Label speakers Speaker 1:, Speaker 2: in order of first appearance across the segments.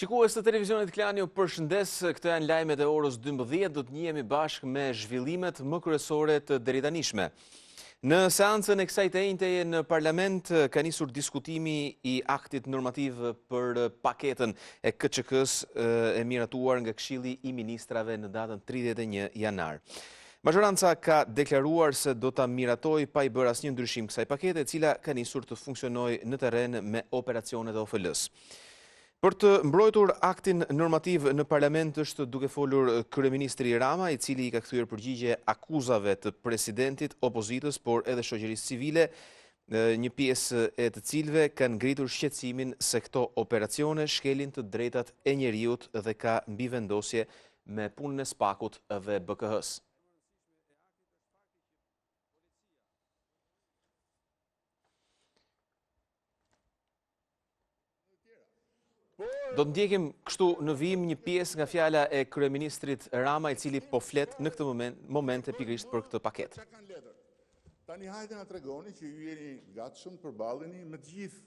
Speaker 1: Shikues të televizionit Klan, ju përshëndes, këto janë lajmet e orës 12, do të njihemi bashkë me zhvillimet më kryesore të deri tanishme. Në seancën e kësaj të njëjteje në parlament ka nisur diskutimi i aktit normativ për paketën e KÇK-s e miratuar nga Këshilli i Ministrave në datën 31 janar. Majoranca ka deklaruar se do ta miratoj pa i bërë asnjë ndryshim kësaj pakete, e cila ka nisur të funksionojë në terren me operacionet e OFL-s. Për të mbrojtur aktin normativ në parlament është duke folur kryeministri Rama, i cili i ka kthyer përgjigje akuzave të presidentit, opozitës, por edhe shoqërisë civile, një pjesë e të cilëve kanë ngritur shqetësimin se këto operacione shkelin të drejtat e njeriut dhe ka mbivendosje me punën e SPAK-ut dhe BKH-s. Do të ndjekim kështu në vijim një pjesë nga fjala e kryeministrit Rama, i cili po flet në këtë moment pikërisht për këtë paketë.
Speaker 2: Tani hajde na tregoni që ju jeni gatshëm të përballeni me të gjithë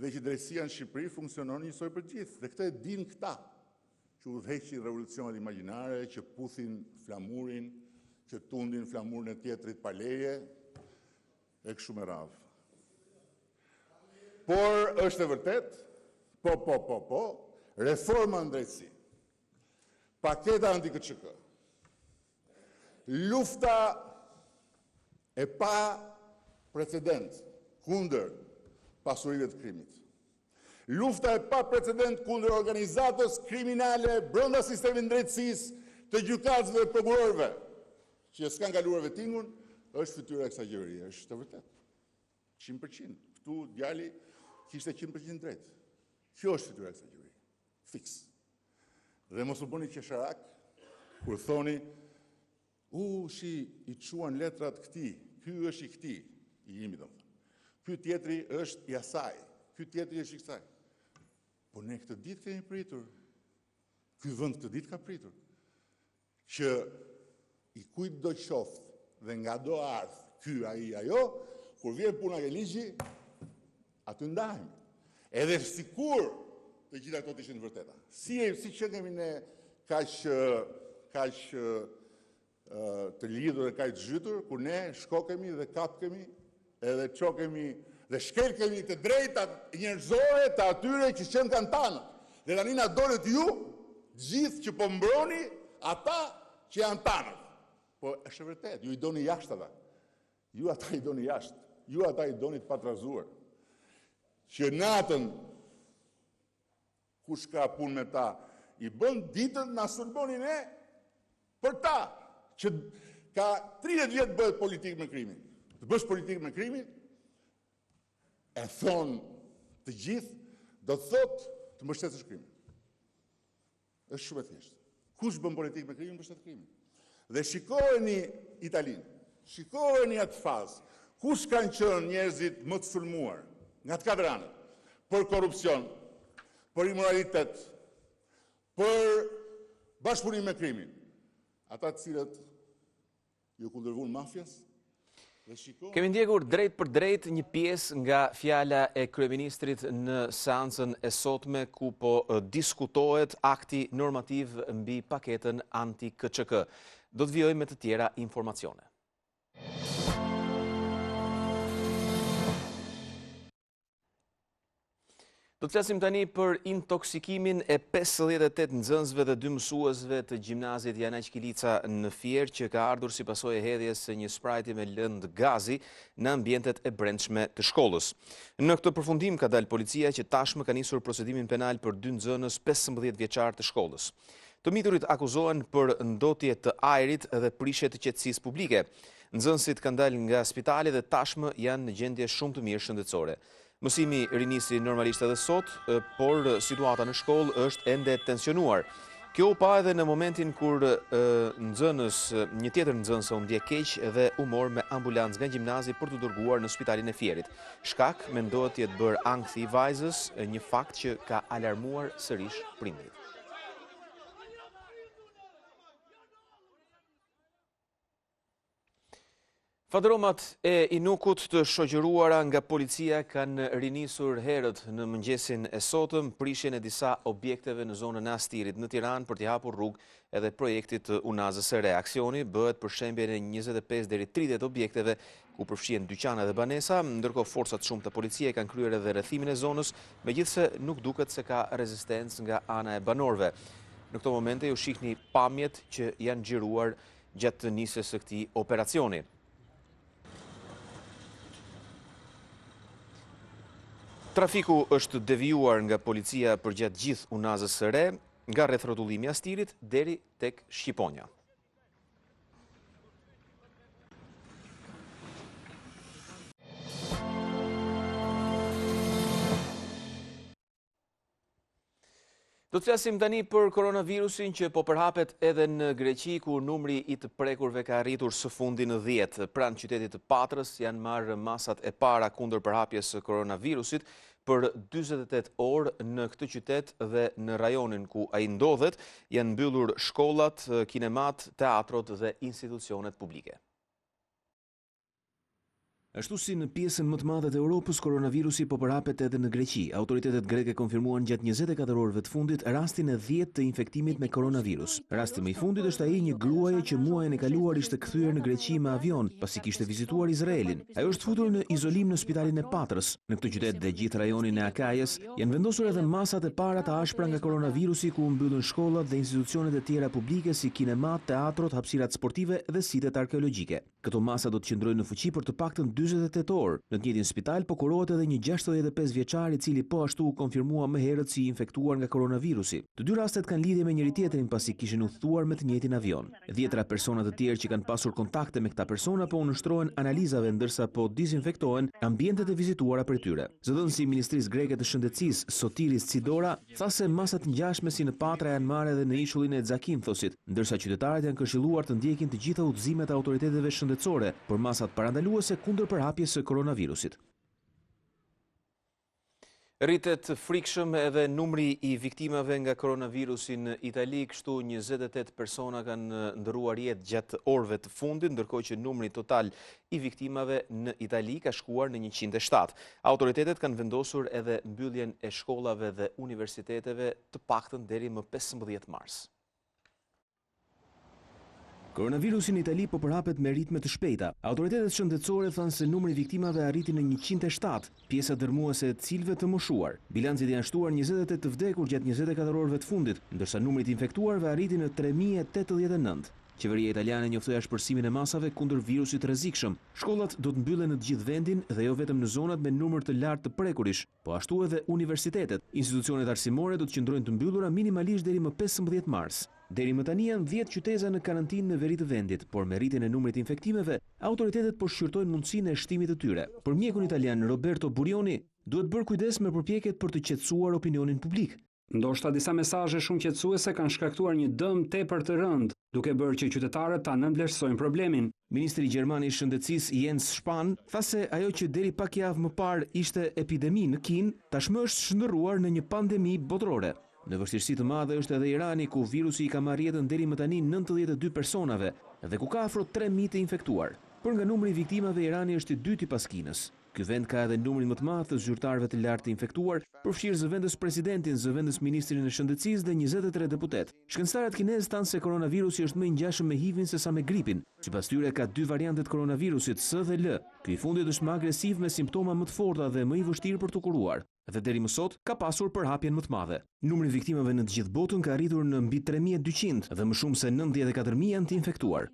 Speaker 2: dhe që drejtësia në Shqipëri funksionon njësoj për të gjithë. Dhe këtë e din këta që udhëheqin revolucionet imagjinare, që puthin flamurin, që tundin flamurin e tjetrit pa leje e kështu me radhë. Por është e vërtet, reforma në drejtësi, paketa anti-KÇK, lufta e pa precedent kundër pasurive të krimit, lufta e pa precedent kundër organizatës kriminale brenda sistemit drejtësisë, të gjykatësve dhe prokurorëve, që s'kan kaluar vetingun, është fytyra e kësaj qeverie, është të vërtet. 100%. Këtu djali kishte 100% drejt. Kjo është fytyra e kësaj qeverie. Fiks. Dhe mos u bëni qesharak kur thoni shi i çuan letrat këtij, ky është i këtij, i jemi domethënë. Ky tjetri është i asaj, ky tjetri është i kësaj. Po ne këtë ditë kemi pritur. Ky vend këtë ditë ka pritur që i kujt do qoftë dhe nga do ardh ky ai ajo, kur vjen puna e ligji, aty ndahemi. Edhe sikur të gjitha këto të ishin vërteta. Si që kemi ne kaq të lidhur dhe kaq zhytur, kur ne shkokemi dhe kapkemi edhe çokemi dhe shkelkemi të drejtat njerëzore të atyre që qenë kanë tanë. Dhe tani na dolet ju, gjithë që po mbroni ata që janë tanët. Po është vërtet, ju i doni jashtë ata. Ju ata i doni jashtë. Ju ata i doni të patrazuar. Që natën, kush ka punë me ta, i bën ditën na sulmoni ne për ta, që ka 30 vjetë bëhet politikë me krimin. Të bësh politikë me krimin, e thonë të gjithë, do të thotë të mbështetësh krimin. Është shumë e thjeshtë. Kush bën politikë me krimin, mbështet krimin. Dhe shikoheni Italinë, shikoheni atë fazë, kush kanë qenë njerëzit më të sulmuar, nga të katër anët, për korupcion, për imoralitet, për bashkëpunim me krimin. Ata të cilët ju kundërvun mafjas.
Speaker 1: Kemi ndjekur drejt për drejt një pjesë nga fjala e kryeministrit në seancën e sotme, ku po diskutohet akti normativ mbi paketën anti-KÇK. Do të vijojmë me të tjera informacione. Do të flasim tani për intoksikimin e 58 nxënësve dhe 2 mësuesve të gjimnazit Janaq Kilica në Fier, që ka ardhur si pasojë e hedhjes së një sprajti me lëndë gazi në ambientet e brendshme të shkollës. Në këtë përfundim ka dalë policia, që tashmë ka nisur procedimin penal për 2 nxënës 15 vjeçar të shkollës. Të miturit akuzohen për ndotje të ajrit dhe prishje të qetësisë publike. Nxënësit kanë dalë nga spitali dhe tashmë janë në gjendje shumë të mirë shëndetësore. Mësimi rinisi normalisht edhe sot, por situata në shkollë është ende tensionuar. Kjo u pa edhe në momentin kur një tjetër nxënës u ndjek keq dhe u mor me ambulancë nga gjimnazi për të dërguar në spitalin e Fierit. Shkak mendohet të jetë bërë ankthi i vajzës, një fakt që ka alarmuar sërish prindërit. Fadromat e Inukut të shoqëruara nga policia kanë rinisur herët në mëngjesin e sotëm prishjen e disa objekteve në zonën e Astirit në Tiranë për t'i hapur rrugë edhe projektit të unazës së re. Aksioni bëhet për shembjen e 25 deri 30 objekteve ku përfshihen dyqana dhe banesa, ndërkohë forcat shumë të policie kanë kryer edhe rrethimin e zonës, megjithse nuk duket se ka rezistencë nga ana e banorëve. Në këto momente ju shihni pamjet që janë xhiruar gjatë nisjes së këtij operacioni. Trafiku është devijuar nga policia përgjatë gjithë unazës së re, nga rrethrotullimi i Astirit deri tek Shqiponja. Do të flasim tani për koronavirusin që po përhapet edhe në Greqi, ku numri i të prekurve ka arritur së fundi në 10. Pranë qytetit të Patrës janë marrë masat e para kundër përhapjes së koronavirusit për 48 orë në këtë qytet dhe në rajonin ku ai ndodhet, janë mbyllur shkollat, kinemat, teatrot dhe institucionet publike. Ashtu si në pjesën më të madhe të Europës, koronavirusi po përhapet edhe në Greqi. Autoritetet greke konfirmuan gjatë 24 orëve të fundit rastin e 10 të infektimit me koronavirus. Rasti më i fundit është ai një gruaje që muajin e kaluar ishte kthyer në Greqi me avion pasi kishte vizituar Izraelin. Ajo është futur në izolim në spitalin e Patrës. Në këtë qytet dhe gjithë rajonin e Akajës janë vendosur edhe masat e para të ashpra nga koronavirusi, ku mbyllën shkollat dhe institucionet e tjera publike si kinemat, teatrot, hapësirat sportive dhe sitet arkeologjike. Këto masa do të qëndrojnë në fuqi për të paktën 48 orë. Në të njëjtin spital po kurohet edhe një 65 vjeçar i cili po ashtu u konfirmua më herët si infektuar nga koronavirusi. Të dy rastet kanë lidhje me njëri tjetrin pasi kishin udhëtuar me të njëjtin avion. 10 persona të tjerë që kanë pasur kontakte me këta persona po u nështrohen analizave ndërsa po disinfektohen ambientet e vizituara për tyre. Zëdhënësi i Ministrisë Greke të Shëndetësisë, Sotiris Tsidora, tha se masat ngjashme si në Patra janë marrë edhe në ishullin e Zakinthosit, ndërsa qytetarët janë këshilluar të ndjekin të gjitha udhëzimet e autoriteteve shëndetësore për masat parandaluese kundër përhapjes së koronavirusit. Rritet frikshëm edhe numri i viktimave nga koronavirusi në Itali, kështu 28 persona kanë ndëruar jetë gjatë orëve të fundit, ndërkohë që numri total i viktimave në Itali ka shkuar në 107. Autoritetet kanë vendosur edhe mbylljen e shkollave dhe universiteteve të paktën deri më 15 mars. Koronavirusi në Itali po përhapet me ritme të shpejta. Autoritetet shëndetësore thanë se numri i viktimave arriti në 107, pjesa dërmuese e cilëve të moshuar. Bilancit janë shtuar 28 të vdekur gjatë 24 orëve të fundit, ndërsa numri i infektuarve arriti në 3089. Qeveria italiane njoftoi shpërsimin e masave kundër virusit të rrezikshëm. Shkollat do të mbyllen në të gjithë vendin dhe jo vetëm në zonat me numër të lartë të prekurish, po ashtu edhe universitetet. Institucionet arsimore do të qëndrojnë të mbyllura minimalisht deri më 15 mars. Deri më tani janë 10 qyteza në karantinë në veri të vendit, por me rritjen e numrit të infektimeve, autoritetet po shqyrtojnë mundësinë e shtimit të tyre. Për mjekun italian Roberto Burioni, duhet bërë kujdes me përpjekjet për të qetësuar opinionin publik.
Speaker 3: Ndoshta disa mesazhe shumë qetësuese kanë shkaktuar një dëm tepër të rëndë, duke bërë që qytetarët ta nënvlerësojnë problemin.
Speaker 1: Ministri gjerman i shëndetësisë Jens Spahn tha se ajo që deri pak javë më parë ishte epidemi në Kinë, tashmë është shndërruar në një pandemi botërore. Në vështirësi të madhe është edhe Irani, ku virusi i ka marrë jetën deri më tani 92 personave dhe ku ka afro 3000 të infektuar. Por nga numri i viktimave, Irani është i dyti pas Kinës. Ky vend ka edhe numrin më të madh të zyrtarëve të lartë të infektuar, përfshirë zëvendës presidentin, zëvendës ministrin e shëndetësisë dhe 23 deputet. Shkencëtarët kinezë thanë se koronavirusi është më i ngjashëm me HIV-in sesa me gripin. Sipas tyre ka 2 variantet koronavirusit, S dhe L. Ky i fundit është më agresiv me simptoma më të forta dhe më i vështirë për të kuruar. Dhe deri më sot ka pasur përhapjen më të madhe. Numri i viktimave në të gjithë botën ka arritur në mbi 3200 dhe më shumë se 94000 janë të infektuar.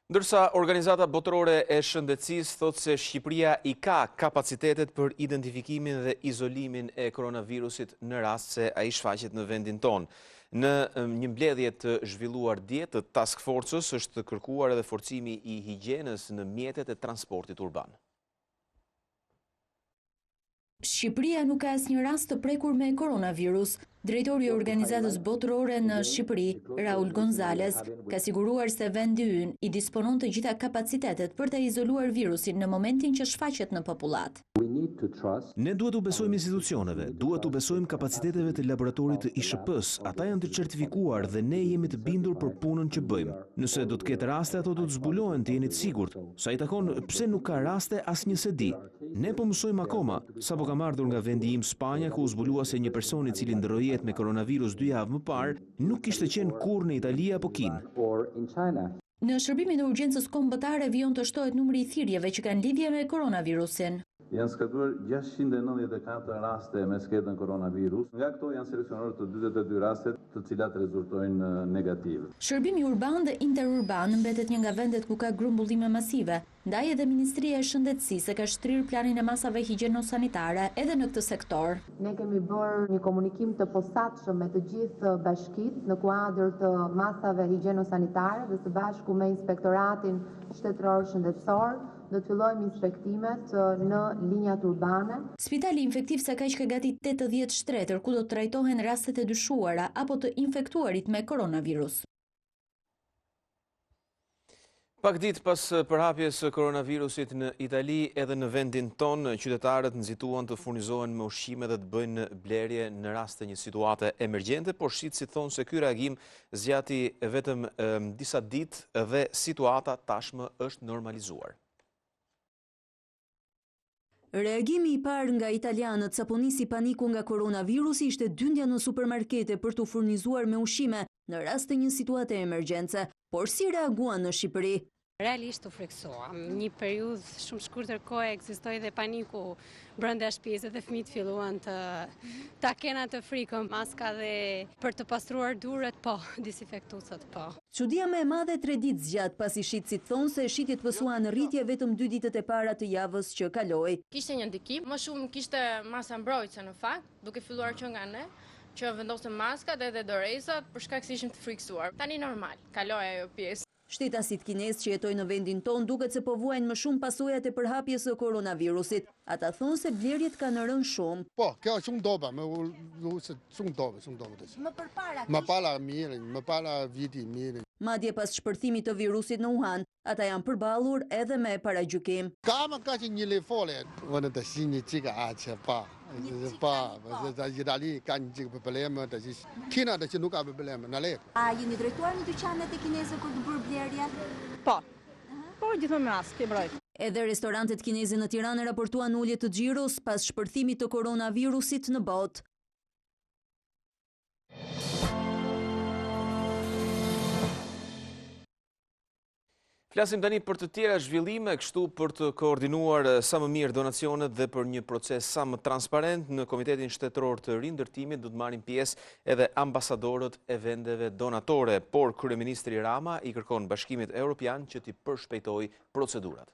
Speaker 1: Ndërsa Organizata Botërore e Shëndetësisë thotë se Shqipëria i ka kapacitetet për identifikimin dhe izolimin e koronavirusit në rast se ai shfaqet në vendin tonë. Në një mbledhje të zhvilluar dje të Task Force-s është kërkuar edhe forcimi i higjienës në mjetet e transportit urban.
Speaker 4: Shqipëria nuk ka asnjë rast të prekur me koronavirus. Drejtori i organizatës botërore në Shqipëri, Raul Gonzalez, ka siguruar se vendi ynë i disponon të gjitha kapacitetet për të izoluar virusin në momentin që shfaqet në popullat.
Speaker 5: Ne duhet u besojmë institucioneve, duhet u besojmë kapaciteteve të laboratorit të ISHP-s, ata janë të certifikuar dhe ne jemi të bindur për punën që bëjmë. Nëse do të ketë raste, ato do të zbulohen, të jeni të sigurt. Sa i takon pse nuk ka raste, asnjë se di. Ne po mësojmë akoma. Sapo kam ardhur nga vendi im Spanja, ku u zbulua se një person i cili ndroi jetë me koronavirus 2 javë më parë, nuk kishte qenë kurrë në Itali apo Kinë.
Speaker 4: Në shërbimin e urgjencës kombëtare vijon të shtohet numri i thirrjeve që kanë lidhje me koronavirusin.
Speaker 6: Janë zgatuar 694 raste me sketën koronavirus. Nga këto janë seleksionuar të 42 rastet të cilat rezultojnë negativ.
Speaker 4: Shërbimi urban dhe interurban mbetet një nga vendet ku ka grumbullime masive, ndaj edhe Ministria e Shëndetësisë ka shtrirë planin e masave higjieno-sanitare edhe në këtë sektor.
Speaker 7: Ne kemi bërë një komunikim të posaçëm me të gjithë bashkitë në kuadër të masave higjieno-sanitare dhe së bashku me Inspektoratin Shtetëror Shëndetësor do të fillojmë inspektimet në linjat urbane.
Speaker 4: Spitali infektiv sa kaq ka gati 80 shtretër ku do të trajtohen rastet e dyshuara apo të infektuarit me koronavirus.
Speaker 1: Pak ditë pas përhapjes së koronavirusit në Itali, edhe në vendin tonë, qytetarët nxituan të furnizohen me ushqime dhe të bëjnë blerje në rast të një situate emergjente, por shitësit thonë se ky reagim zgjati vetëm disa ditë dhe situata tashmë është normalizuar.
Speaker 8: Reagimi i parë nga italianët sapo nisi paniku nga koronavirusi ishte dyndja në supermarkete për të furnizuar me ushqime në rast të një situate emergjence, por si reaguan në Shqipëri?
Speaker 9: Realisht u friksuam. Një periudhë shumë shkurtër kohë ekzistoi dhe paniku brenda shtëpisë dhe fëmijët filluan ta kenë atë frikën, maska dhe për të pastruar duret, po, disinfektuesat, po.
Speaker 8: Çudia më e madhe 3 ditë zgjat pasi shitësit thonë se shitjet pësuan në rritje vetëm 2 ditët e para të javës që kaloi.
Speaker 10: Kishte një ndikim, më shumë kishte masa mbrojtëse në fakt, duke filluar që nga ne, që vendosëm maskat edhe dorezat për shkak se ishim të friksuar. Tani normal, kaloi ajo pjesë.
Speaker 8: Shtetasit kinesë që jetojnë në vendin tonë duket se po vuajnë më shumë pasojat e përhapjes së koronavirusit. Ata thonë se blerjet kanë rënë shumë.
Speaker 11: Po, kjo shumë doba, shumë doba. Më para mirë, më para viti mirë.
Speaker 8: Madje pas shpërthimit të virusit në Wuhan, ata janë përballur edhe me paragjykim.
Speaker 11: Ka që një lefole, unë të shi një qika aqe, pa. Të Itali ka një qikë probleme, Kina të që nuk ka probleme, në lek.
Speaker 12: A jeni drejtuar në dyqanet e kineze kur të bërë blerje?
Speaker 13: Po, gjithmonë me maskë, broj.
Speaker 8: Edhe restorantet kineze në Tiranë raportuan ulje të xhiros pas shpërthimit të koronavirusit në botë.
Speaker 1: Flasim tani për të tjera zhvillime, kështu për të koordinuar sa më mirë donacionet dhe për një proces sa më transparent në Komitetin Shtetëror të Rindërtimit do të marrin pjesë edhe ambasadorët e vendeve donatore, por Kryeministri Rama i kërkon Bashkimit Evropian që t'i përshpejtojë procedurat.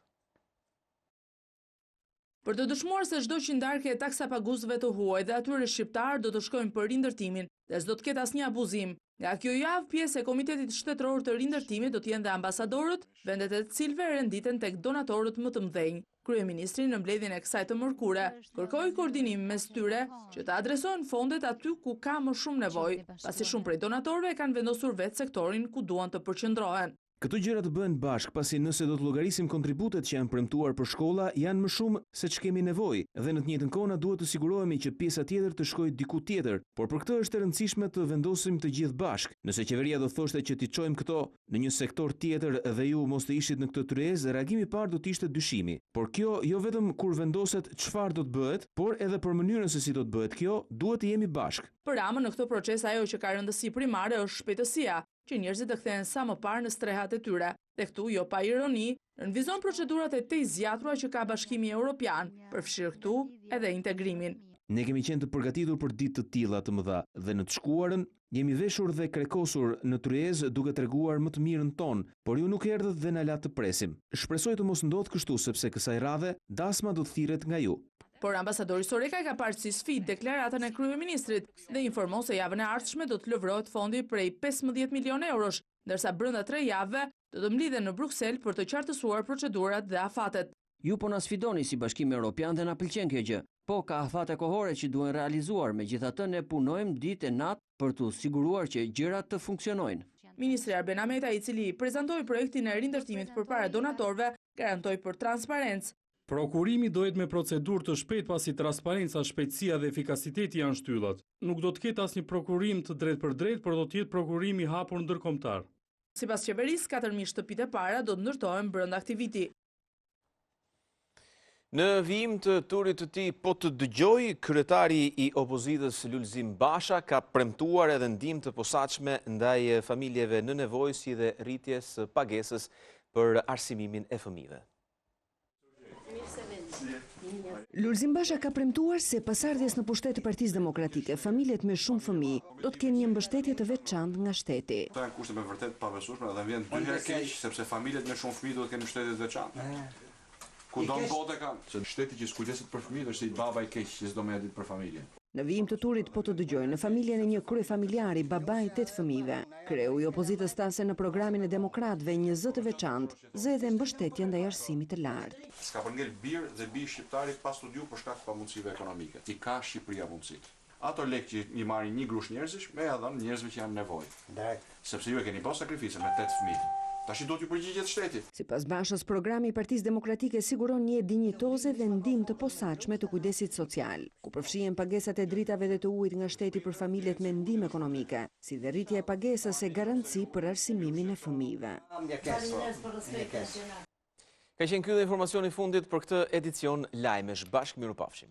Speaker 14: Për të dëshmuar se çdo qindarke e taksapagusëve të huaj dhe atyre shqiptar do të shkojnë për rindërtimin dhe s'do të ketë asnjë abuzim. Nga kjo javë, pjesë e Komitetit Shtetëror të Rindërtimit do të jenë dhe ambasadorët, vendet e të cilëve renditen tek donatorët më të mëdhenj. Kryeministri në mbledhjen e kësaj të mërkure kërkoi koordinim mes tyre që të adresohen fondet aty ku ka më shumë nevojë, pasi shumë prej donatorëve kanë vendosur vetë sektorin ku duan të përqendrohen.
Speaker 5: Këto gjëra të bëhen bashk, pasi nëse do të llogarisim kontributet që janë premtuar për shkolla, janë më shumë se ç'kemi nevojë, dhe në të njëjtën kohë duhet të sigurohemi që pjesa tjetër të shkojë diku tjetër, por për këtë është e rëndësishme të vendosim të gjithë bashk. Nëse qeveria do thoshte që t'i çojmë këto në një sektor tjetër dhe ju mos të ishit në këtë tryezë, reagimi i parë do të ishte dyshimi. Por kjo jo vetëm kur vendoset çfarë do të bëhet, por edhe për mënyrën se si do të bëhet kjo, duhet të jemi bashk.
Speaker 14: Për Ramën në këtë proces ajo që ka rëndësi primare është shpejtësia, që njerëzit të kthehen sa më parë në strehat e tyre. Dhe këtu, jo pa ironi, nënvizon procedurat e tej zgjatura që ka Bashkimi Evropian, përfshirë këtu edhe integrimin.
Speaker 5: Ne kemi qenë të përgatitur për ditë të tilla të mëdha dhe në të shkuarën jemi veshur dhe krekosur në tryezë duke treguar më të mirën tonë, por ju nuk erdhët dhe na la të presim. Shpresoj të mos ndodhë kështu sepse kësaj radhe dasma do të thirret nga ju.
Speaker 14: Por ambasadori Soreka ka parë si sfidë deklaratën e kryeministrit dhe informon se javën e ardhshme do të lëvrohet fondi prej 15 milion eurosh, ndërsa brenda 3 javëve do të mlidhen në Bruksel për të qartësuar procedurat dhe afatet.
Speaker 15: Ju po na sfidoni si Bashkimi Evropian dhe na pëlqen kjo gjë. Po ka afate kohore që duhen realizuar, megjithatë ne punojmë ditë e natë për të siguruar që gjërat të funksionojnë.
Speaker 14: Ministri Arben Ameta, i cili prezantoi projektin e rindërtimit përpara donatorëve, garantoi për transparencë.
Speaker 16: Prokurimi do jetë me procedurë të shpejtë pasi transparenca, shpejtësia dhe efikasiteti janë shtyllat. Nuk do të ketë asnjë prokurim të drejtë për drejtë, por do të jetë prokurimi i hapur ndërkombëtar.
Speaker 14: Sipas qeverisë, 4.000 shtëpitë e para do të ndërtohen brenda aktiviti.
Speaker 1: Në vijim të turit të tij po të dëgjoj, kryetari i opozitës Lulzim Basha ka premtuar edhe ndihmë të posaçme ndaj familjeve në nevojë si dhe rritjes së pagesës për arsimimin e fëmijëve.
Speaker 17: Lulzim Basha ka premtuar se pas ardhjes në pushtet të Partisë Demokratike, familjet me shumë fëmijë do të kenë një mbështetje të veçantë nga shteti.
Speaker 18: Këto janë kushte me vërtet pabesueshme dhe vjen dy herë keq sepse familjet me shumë fëmijë do të kenë mbështetje të veçantë. Ku do në botë kam, se shteti që s'kujdeset për fëmijët është i baba i keq që s'do më ditë për familjen.
Speaker 17: Në vijim të turit po të dëgjoj në familjen e një kryefamiljari, babai 8 fëmijëve. Kreu i opozitës tha se në programin e demokratëve një zë të veçantë zëdhe mbështetje ndaj arsimit të lartë.
Speaker 18: S'ka për ngel bir dhe bi shqiptari pa studiu për shkak të pamundësive ekonomike. I ka Shqipëria mundësitë. Ato lekë që i marrin një grush njerëzish, me ja dhënë njerëzve që janë nevojë. Sepse ju e keni bërë sakrificë me 8 fëmijë. Tashi do t'ju përgjigjet shteti.
Speaker 17: Sipas Bashës, programi i Partisë Demokratike siguron një dinjitoze dhe ndihmë të posaçme të kujdesit social, ku përfshihen pagesat e dritave dhe të ujit nga shteti për familjet me ndihmë ekonomike, si dhe rritja e pagesës e garanci për arsimimin e fëmijëve.
Speaker 1: Ka qenë ky informacioni i fundit për këtë edicion Lajmesh. Bashkë mirupafshim.